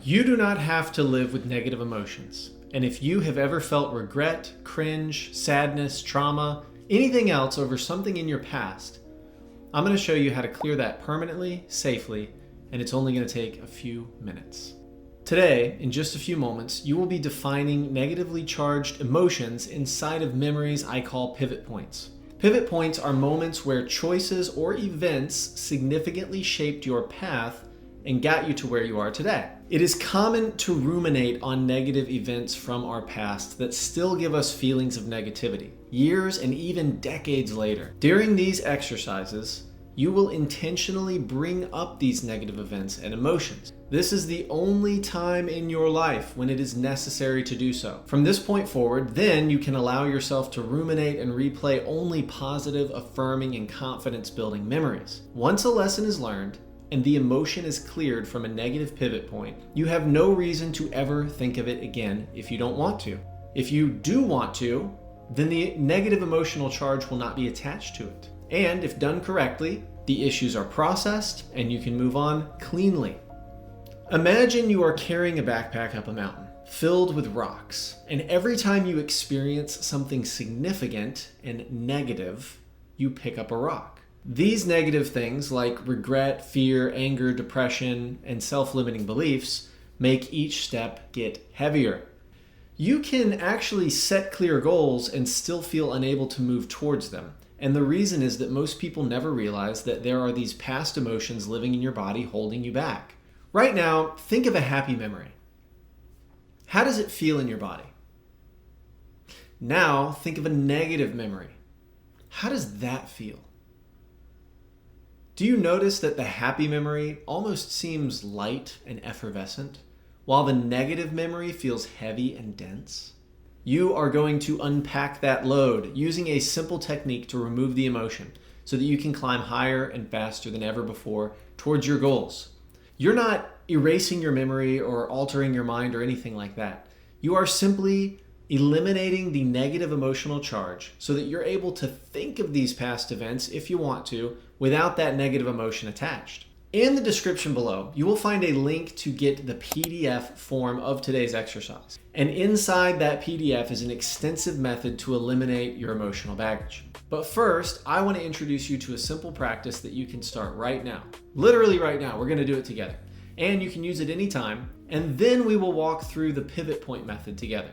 You do not have to live with negative emotions. And if you have ever felt regret, cringe, sadness, trauma, anything else over something in your past, I'm going to show you how to clear that permanently, safely, and it's only going to take a few minutes. Today, in just a few moments, you will be defining negatively charged emotions inside of memories I call pivot points. Pivot points are moments where choices or events significantly shaped your path and got you to where you are today. It is common to ruminate on negative events from our past that still give us feelings of negativity, years and even decades later. During these exercises, you will intentionally bring up these negative events and emotions. This is the only time in your life when it is necessary to do so. From this point forward, then you can allow yourself to ruminate and replay only positive, affirming, and confidence-building memories. Once a lesson is learned, and the emotion is cleared from a negative pivot point, you have no reason to ever think of it again if you don't want to. If you do want to, then the negative emotional charge will not be attached to it. And if done correctly, the issues are processed and you can move on cleanly. Imagine you are carrying a backpack up a mountain filled with rocks, and every time you experience something significant and negative, you pick up a rock. These negative things like regret, fear, anger, depression, and self-limiting beliefs make each step get heavier. You can actually set clear goals and still feel unable to move towards them. And the reason is that most people never realize that there are these past emotions living in your body holding you back. Right now, think of a happy memory. How does it feel in your body? Now, think of a negative memory. How does that feel? Do you notice that the happy memory almost seems light and effervescent, while the negative memory feels heavy and dense? You are going to unpack that load using a simple technique to remove the emotion so that you can climb higher and faster than ever before towards your goals. You're not erasing your memory or altering your mind or anything like that. You are simply eliminating the negative emotional charge so that you're able to think of these past events if you want to without that negative emotion attached. In the description below, you will find a link to get the PDF form of today's exercise. And inside that PDF is an extensive method to eliminate your emotional baggage. But first, I want to introduce you to a simple practice that you can start right now. Literally right now, we're going to do it together. And you can use it anytime, and then we will walk through the pivot point method together.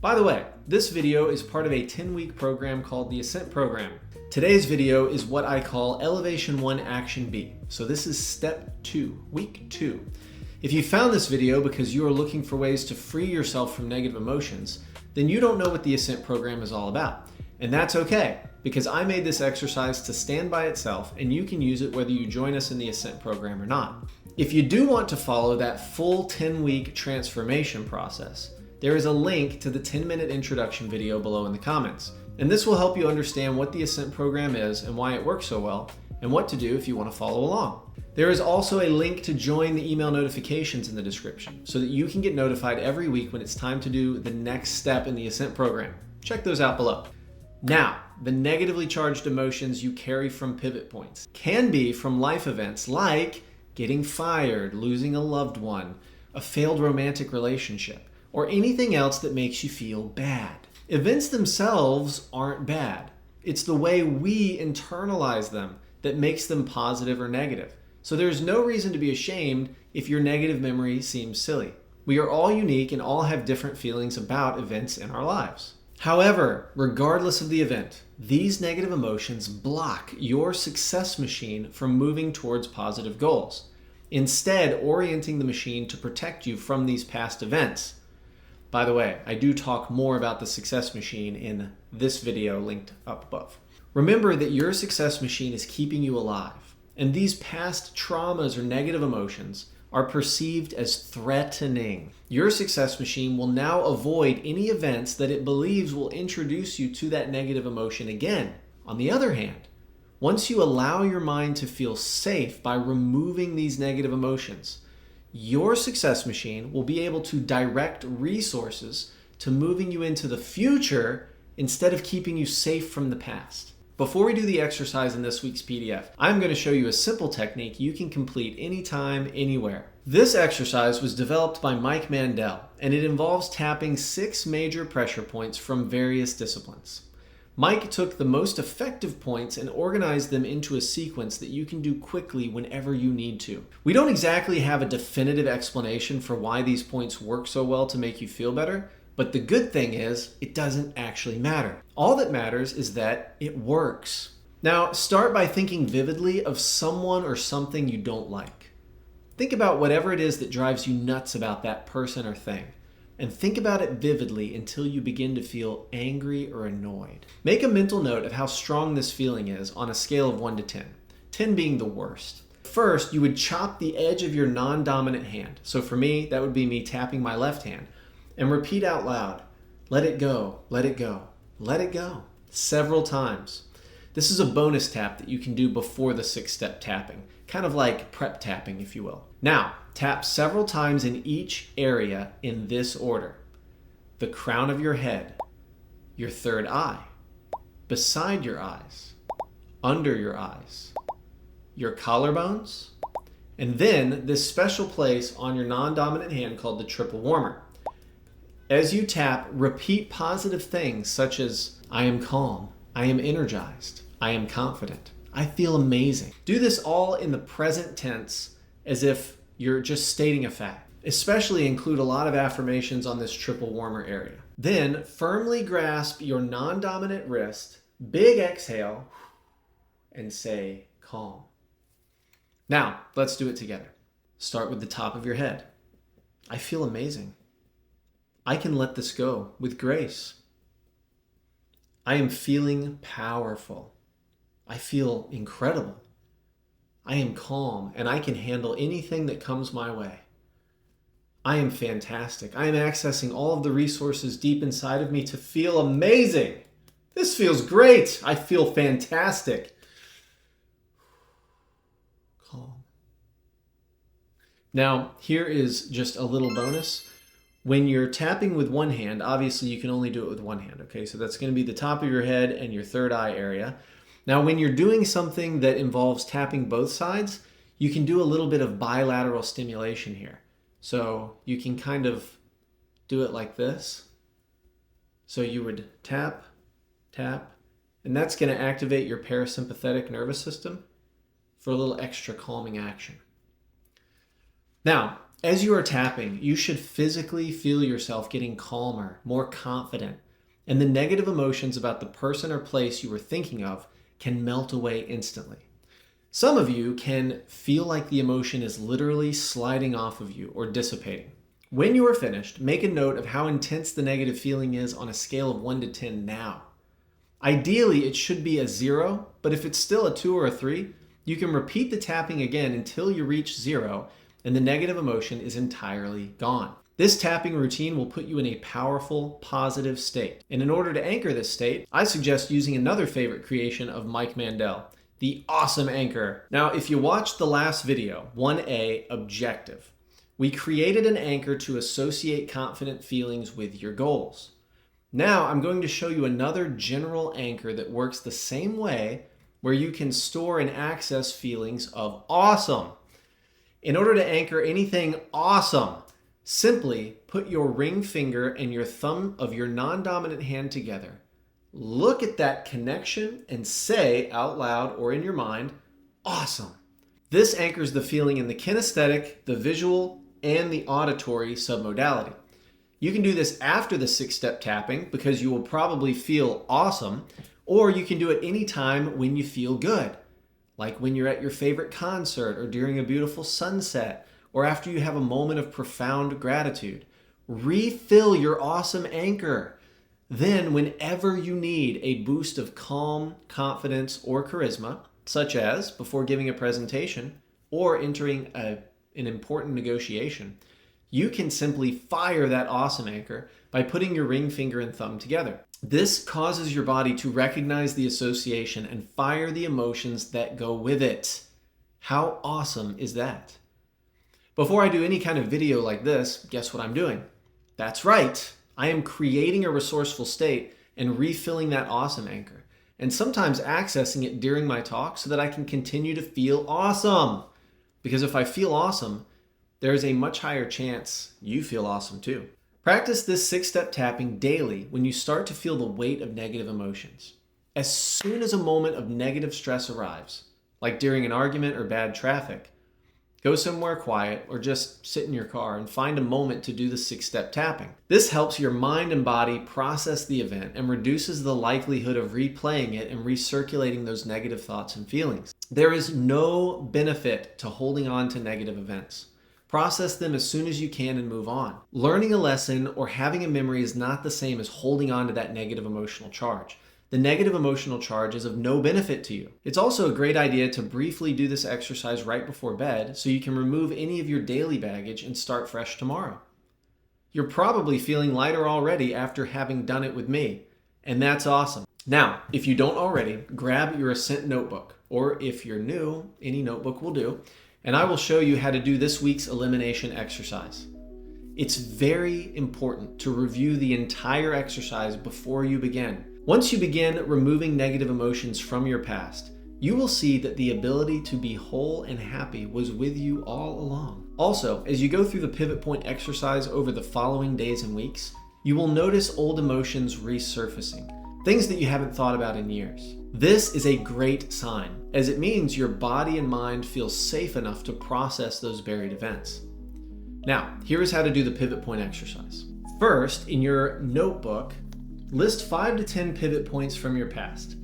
By the way, this video is part of a 10-week program called the Ascent Program. Today's video is what I call Elevation 1 Action B. So this is step 2, week 2. If you found this video because you are looking for ways to free yourself from negative emotions, then you don't know what the Ascent Program is all about. And that's okay, because I made this exercise to stand by itself and you can use it whether you join us in the Ascent Program or not. If you do want to follow that full 10-week transformation process, there is a link to the 10-minute introduction video below in the comments. And this will help you understand what the Ascent Program is and why it works so well, and what to do if you want to follow along. There is also a link to join the email notifications in the description so that you can get notified every week when it's time to do the next step in the Ascent Program. Check those out below. Now, the negatively charged emotions you carry from pivot points can be from life events like getting fired, losing a loved one, a failed romantic relationship, or anything else that makes you feel bad. Events themselves aren't bad. It's the way we internalize them that makes them positive or negative. So there's no reason to be ashamed if your negative memory seems silly. We are all unique and all have different feelings about events in our lives. However, regardless of the event, these negative emotions block your success machine from moving towards positive goals, instead orienting the machine to protect you from these past events. By the way, I do talk more about the success machine in this video linked up above. Remember that your success machine is keeping you alive, and these past traumas or negative emotions are perceived as threatening. Your success machine will now avoid any events that it believes will introduce you to that negative emotion again. On the other hand, once you allow your mind to feel safe by removing these negative emotions, your success machine will be able to direct resources to moving you into the future instead of keeping you safe from the past. Before we do the exercise in this week's PDF, I'm going to show you a simple technique you can complete anytime, anywhere. This exercise was developed by Mike Mandel, and it involves tapping 6 major pressure points from various disciplines. Mike took the most effective points and organized them into a sequence that you can do quickly whenever you need to. We don't exactly have a definitive explanation for why these points work so well to make you feel better, but the good thing is it doesn't actually matter. All that matters is that it works. Now, start by thinking vividly of someone or something you don't like. Think about whatever it is that drives you nuts about that person or thing. And think about it vividly until you begin to feel angry or annoyed. Make a mental note of how strong this feeling is on a scale of 1 to 10, 10 being the worst. First, you would chop the edge of your non-dominant hand. So for me, that would be me tapping my left hand. And repeat out loud, let it go, let it go, let it go, several times. This is a bonus tap that you can do before the 6-step tapping, kind of like prep tapping, if you will. Now, tap several times in each area in this order: the crown of your head, your third eye, beside your eyes, under your eyes, your collarbones, and then this special place on your non-dominant hand called the triple warmer. As you tap, repeat positive things such as, I am calm, I am energized, I am confident, I feel amazing. Do this all in the present tense as if you're just stating a fact. Especially include a lot of affirmations on this triple warmer area. Then firmly grasp your non-dominant wrist, big exhale, and say calm. Now, let's do it together. Start with the top of your head. I feel amazing. I can let this go with grace. I am feeling powerful. I feel incredible. I am calm and I can handle anything that comes my way. I am fantastic. I am accessing all of the resources deep inside of me to feel amazing. This feels great. I feel fantastic. Calm. Now, here is just a little bonus. When you're tapping with one hand, obviously you can only do it with one hand, okay? So that's going to be the top of your head and your third eye area. Now, when you're doing something that involves tapping both sides, you can do a little bit of bilateral stimulation here. So you can kind of do it like this. So you would tap, tap, and that's going to activate your parasympathetic nervous system for a little extra calming action. Now, as you are tapping, you should physically feel yourself getting calmer, more confident, and the negative emotions about the person or place you were thinking of can melt away instantly. Some of you can feel like the emotion is literally sliding off of you or dissipating. When you are finished, make a note of how intense the negative feeling is on a scale of 1 to 10 now. Ideally, it should be a 0, but if it's still a 2 or a 3, you can repeat the tapping again until you reach 0 and the negative emotion is entirely gone. This tapping routine will put you in a powerful, positive state. And in order to anchor this state, I suggest using another favorite creation of Mike Mandel, the awesome anchor. Now, if you watched the last video, 1A, Objective, we created an anchor to associate confident feelings with your goals. Now, I'm going to show you another general anchor that works the same way, where you can store and access feelings of awesome. In order to anchor anything awesome, simply put your ring finger and your thumb of your non-dominant hand together. Look at that connection and say out loud or in your mind, awesome. This anchors the feeling in the kinesthetic, the visual, and the auditory submodality. You can do this after the 6-step tapping because you will probably feel awesome, or you can do it anytime when you feel good, like when you're at your favorite concert or during a beautiful sunset, or after you have a moment of profound gratitude. Refill your awesome anchor. Then, whenever you need a boost of calm, confidence, or charisma, such as before giving a presentation or entering an important negotiation, you can simply fire that awesome anchor by putting your ring finger and thumb together. This causes your body to recognize the association and fire the emotions that go with it. How awesome is that? Before I do any kind of video like this, guess what I'm doing? That's right. I am creating a resourceful state and refilling that awesome anchor, and sometimes accessing it during my talk so that I can continue to feel awesome. Because if I feel awesome, there is a much higher chance you feel awesome too. Practice this 6-step tapping daily when you start to feel the weight of negative emotions. As soon as a moment of negative stress arrives, like during an argument or bad traffic, go somewhere quiet or just sit in your car and find a moment to do the 6-step tapping. This helps your mind and body process the event and reduces the likelihood of replaying it and recirculating those negative thoughts and feelings. There is no benefit to holding on to negative events. Process them as soon as you can and move on. Learning a lesson or having a memory is not the same as holding on to that negative emotional charge. The negative emotional charge is of no benefit to you. It's also a great idea to briefly do this exercise right before bed so you can remove any of your daily baggage and start fresh tomorrow. You're probably feeling lighter already after having done it with me, and that's awesome. Now, if you don't already, grab your Ascent notebook, or if you're new, any notebook will do, and I will show you how to do this week's elimination exercise. It's very important to review the entire exercise before you begin. Once you begin removing negative emotions from your past, you will see that the ability to be whole and happy was with you all along. Also, as you go through the pivot point exercise over the following days and weeks, you will notice old emotions resurfacing, things that you haven't thought about in years. This is a great sign, as it means your body and mind feel safe enough to process those buried events. Now, here is how to do the pivot point exercise. First, in your notebook, list 5 to 10 pivot points from your past.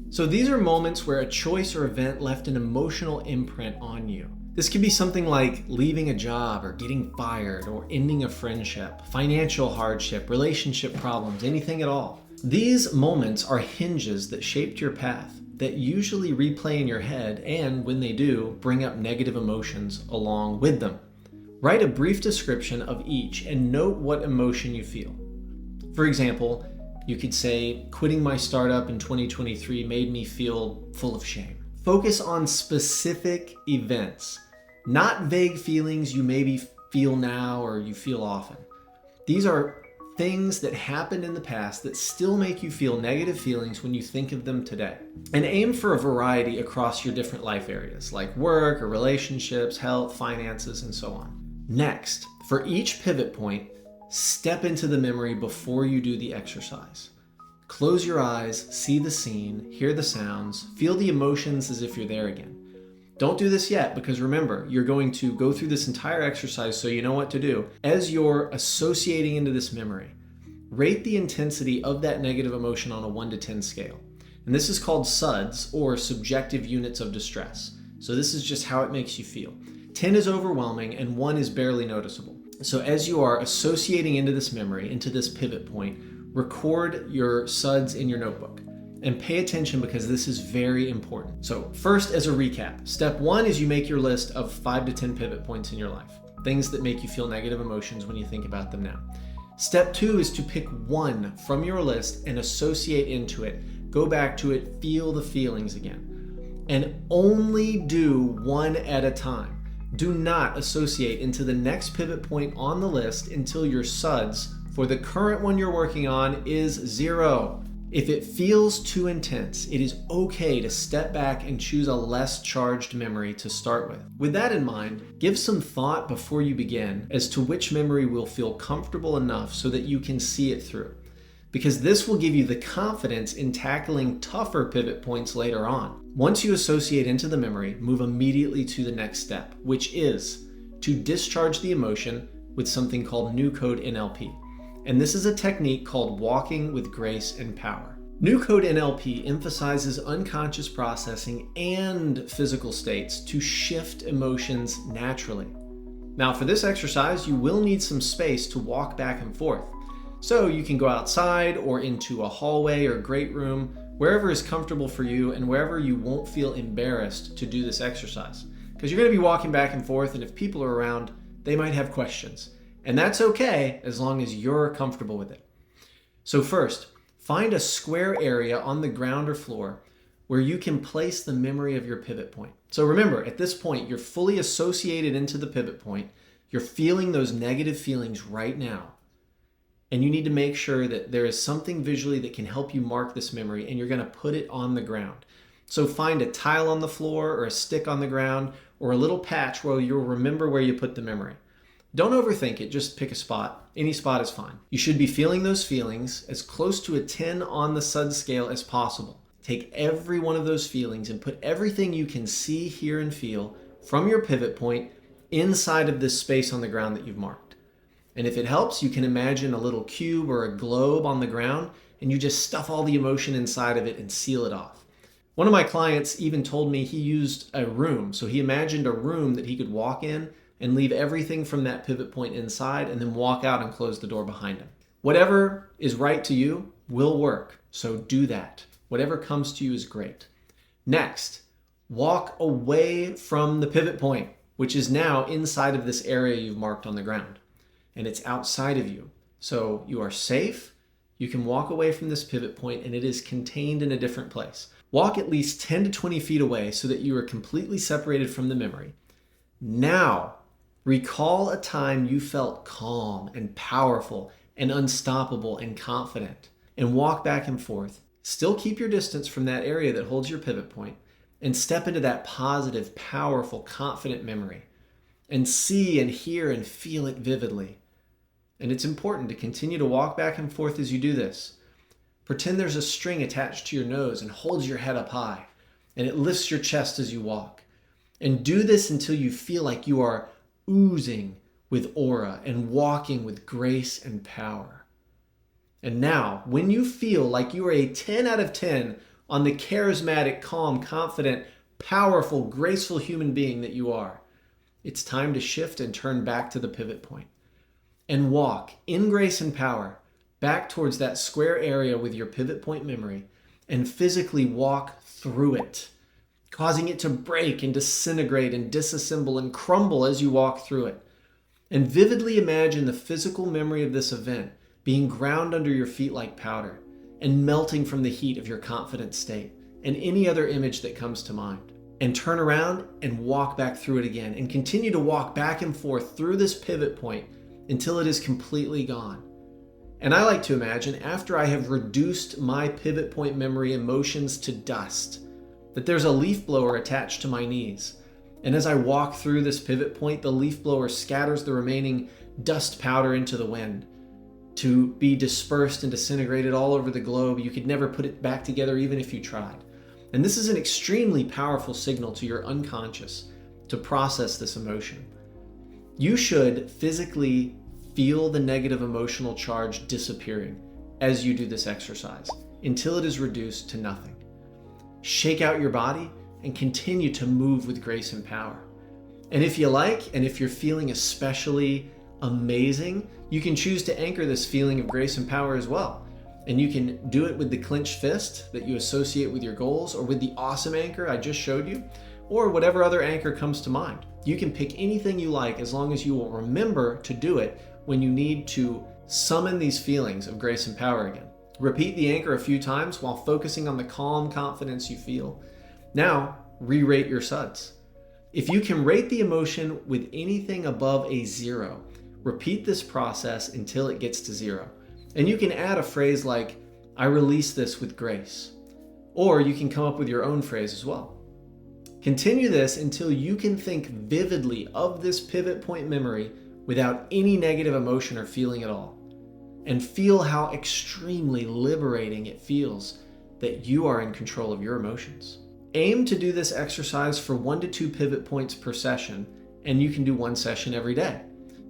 So these are moments where a choice or event left an emotional imprint on you. This could be something like leaving a job or getting fired or ending a friendship, financial hardship, relationship problems, anything at all. These moments are hinges that shaped your path that usually replay in your head and, when they do, bring up negative emotions along with them. Write a brief description of each and note what emotion you feel. For example, you could say, quitting my startup in 2023 made me feel full of shame. Focus on specific events, not vague feelings you maybe feel now or you feel often. These are things that happened in the past that still make you feel negative feelings when you think of them today. And aim for a variety across your different life areas, like work or relationships, health, finances, and so on. Next, for each pivot point, step into the memory before you do the exercise. Close your eyes, see the scene, hear the sounds, feel the emotions as if you're there again. Don't do this yet, because remember, you're going to go through this entire exercise so you know what to do. As you're associating into this memory, rate the intensity of that negative emotion on a 1 to 10 scale. And this is called SUDs, or subjective units of distress. So this is just how it makes you feel. 10 is overwhelming and 1 is barely noticeable. So as you are associating into this memory, into this pivot point, record your SUDs in your notebook and pay attention because this is very important. So first, as a recap, step 1 is you make your list of 5 to 10 pivot points in your life, things that make you feel negative emotions when you think about them now. Step 2 is to pick one from your list and associate into it. Go back to it, feel the feelings again, and only do one at a time. Do not associate into the next pivot point on the list until your SUDs for the current one you're working on is 0. If it feels too intense, it is okay to step back and choose a less charged memory to start with. With that in mind, give some thought before you begin as to which memory will feel comfortable enough so that you can see it through, because this will give you the confidence in tackling tougher pivot points later on. Once you associate into the memory, move immediately to the next step, which is to discharge the emotion with something called New Code NLP. And this is a technique called walking with grace and power. New Code NLP emphasizes unconscious processing and physical states to shift emotions naturally. Now, for this exercise, you will need some space to walk back and forth. So you can go outside or into a hallway or great room, wherever is comfortable for you and wherever you won't feel embarrassed to do this exercise. Because you're going to be walking back and forth, and if people are around, they might have questions. And that's okay as long as you're comfortable with it. So first, find a square area on the ground or floor where you can place the memory of your pivot point. So remember, at this point, you're fully associated into the pivot point. You're feeling those negative feelings right now. And you need to make sure that there is something visually that can help you mark this memory, and you're going to put it on the ground. So find a tile on the floor or a stick on the ground, or a little patch where you'll remember where you put the memory. Don't overthink it, just pick a spot. Any spot is fine. You should be feeling those feelings as close to a 10 on the SUD scale as possible. Take every one of those feelings and put everything you can see, hear, and feel from your pivot point inside of this space on the ground that you've marked. And if it helps, you can imagine a little cube or a globe on the ground, and you just stuff all the emotion inside of it and seal it off. One of my clients even told me he used a room. So he imagined a room that he could walk in and leave everything from that pivot point inside and then walk out and close the door behind him. Whatever is right to you will work. So do that. Whatever comes to you is great. Next, walk away from the pivot point, which is now inside of this area you've marked on the ground. And it's outside of you. So you are safe. You can walk away from this pivot point and it is contained in a different place. Walk at least 10 to 20 feet away so that you are completely separated from the memory. Now, recall a time you felt calm and powerful and unstoppable and confident, and walk back and forth. Still keep your distance from that area that holds your pivot point and step into that positive, powerful, confident memory and see and hear and feel it vividly. And it's important to continue to walk back and forth as you do this. Pretend there's a string attached to your nose and holds your head up high, and it lifts your chest as you walk. And do this until you feel like you are oozing with aura and walking with grace and power. And now, when you feel like you are a 10 out of 10 on the charismatic, calm, confident, powerful, graceful human being that you are, it's time to shift and turn back to the pivot point and walk in grace and power back towards that square area with your pivot point memory and physically walk through it, causing it to break and disintegrate and disassemble and crumble as you walk through it. And vividly imagine the physical memory of this event being ground under your feet like powder and melting from the heat of your confident state and any other image that comes to mind. And turn around and walk back through it again and continue to walk back and forth through this pivot point until it is completely gone. And I like to imagine after I have reduced my pivot point memory emotions to dust, that there's a leaf blower attached to my knees. And as I walk through this pivot point, the leaf blower scatters the remaining dust powder into the wind to be dispersed and disintegrated all over the globe. You could never put it back together even if you tried. And this is an extremely powerful signal to your unconscious to process this emotion. You should physically feel the negative emotional charge disappearing as you do this exercise until it is reduced to nothing. Shake out your body and continue to move with grace and power. And if you like, and if you're feeling especially amazing, you can choose to anchor this feeling of grace and power as well. And you can do it with the clenched fist that you associate with your goals, or with the awesome anchor I just showed you, or whatever other anchor comes to mind. You can pick anything you like as long as you will remember to do it when you need to summon these feelings of grace and power again. Repeat the anchor a few times while focusing on the calm confidence you feel. Now, re-rate your SUDs. If you can rate the emotion with anything above a 0, repeat this process until it gets to 0. And you can add a phrase like, I release this with grace. Or you can come up with your own phrase as well. Continue this until you can think vividly of this pivot point memory without any negative emotion or feeling at all. And feel how extremely liberating it feels that you are in control of your emotions. Aim to do this exercise for 1 to 2 pivot points per session, and you can do 1 session every day.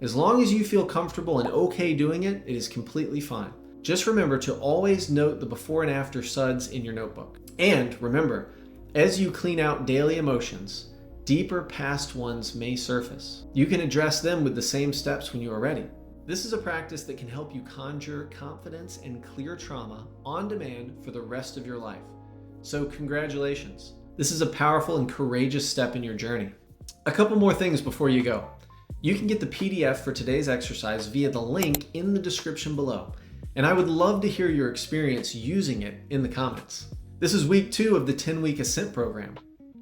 As long as you feel comfortable and okay doing it, it is completely fine. Just remember to always note the before and after SUDs in your notebook. And remember, as you clean out daily emotions, deeper past ones may surface. You can address them with the same steps when you are ready. This is a practice that can help you conjure confidence and clear trauma on demand for the rest of your life. So congratulations. This is a powerful and courageous step in your journey. A couple more things before you go. You can get the PDF for today's exercise via the link in the description below. And I would love to hear your experience using it in the comments. This is week 2 of the 10-week Ascent Program.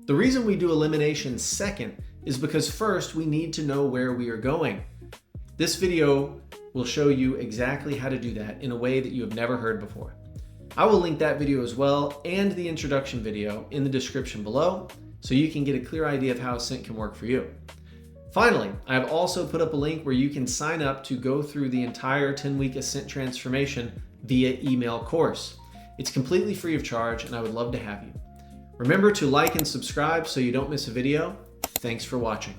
The reason we do Elimination second is because first we need to know where we are going. This video will show you exactly how to do that in a way that you have never heard before. I will link that video as well and the introduction video in the description below, so you can get a clear idea of how Ascent can work for you. Finally, I have also put up a link where you can sign up to go through the entire 10-week Ascent transformation via email course. It's completely free of charge, and I would love to have you. Remember to like and subscribe so you don't miss a video. Thanks for watching.